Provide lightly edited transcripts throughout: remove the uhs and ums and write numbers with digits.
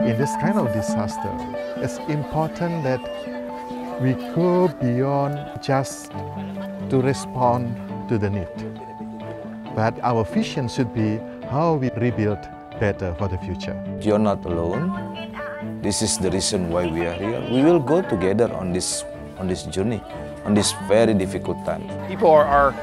In this kind of disaster, it's important that we go beyond just to respond to the need. But our vision should be how we rebuild better for the future. You're not alone. This is the reason why we are here. We will go together on this journey, on this very difficult time. People are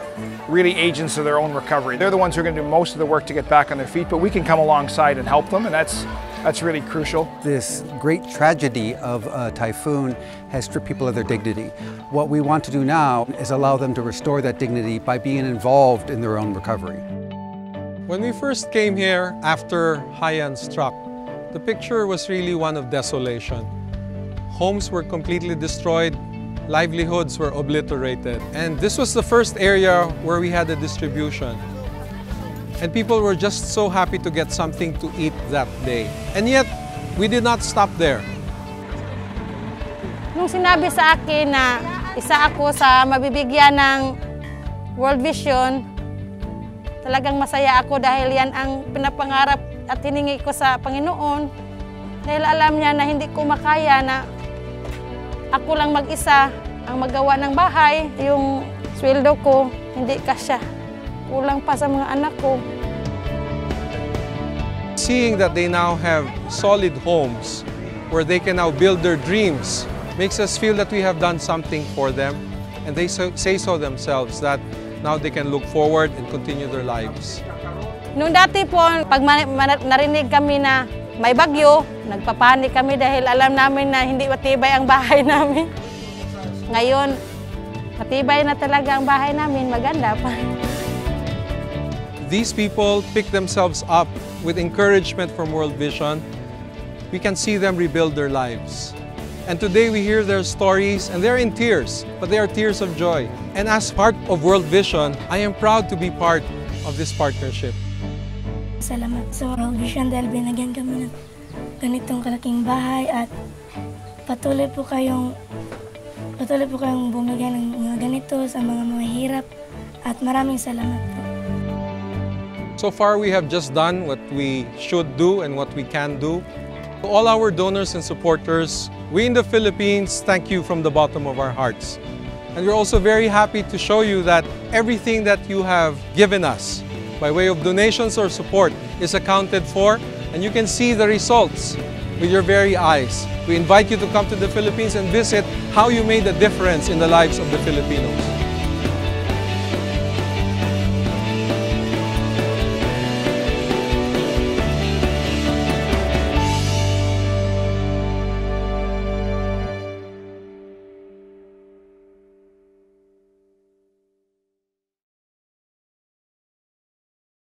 really agents of their own recovery. They're the ones who are going to do most of the work to get back on their feet, but we can come alongside and help them, and that's really crucial. This great tragedy of a typhoon has stripped people of their dignity. What we want to do now is allow them to restore that dignity by being involved in their own recovery. When we first came here after Haiyan struck, the picture was really one of desolation. Homes were completely destroyed, livelihoods were obliterated, and this was the first area where we had a distribution. And people were just so happy to get something to eat that day. And yet, we did not stop there. Nung sinabi sa akin na isa ako sa mabibigyan ng World Vision, talagang masaya ako dahil yan ang pinapangarap at hiningi ko sa Panginoon. Dahil alam niya na hindi ko makaya na ako lang mag-isa ang magawa ng bahay. Yung sweldo ko, hindi kasya. Kulang pa sa mga anak ko. Seeing that they now have solid homes where they can now build their dreams makes us feel that we have done something for them, and they say so themselves that now they can look forward and continue their lives. Noong dati po, pag narinig kami na may bagyo, nagpapanik kami dahil alam namin na hindi matibay ang bahay namin. Ngayon, matibay na talaga ang bahay namin, maganda pa. These people pick themselves up with encouragement from World Vision. We can see them rebuild their lives. And today we hear their stories, and they're in tears, but they are tears of joy. And as part of World Vision, I am proud to be part of this partnership. Salamat sa World Vision dahil binagyan kami ng ganitong kalaking bahay at patuloy po kayong bumigay ng mga ganito sa mga mahihirap at maraming salamat po. So far, we have just done what we should do and what we can do. To all our donors and supporters, we in the Philippines thank you from the bottom of our hearts. And we're also very happy to show you that everything that you have given us by way of donations or support is accounted for, and you can see the results with your very eyes. We invite you to come to the Philippines and visit how you made a difference in the lives of the Filipinos.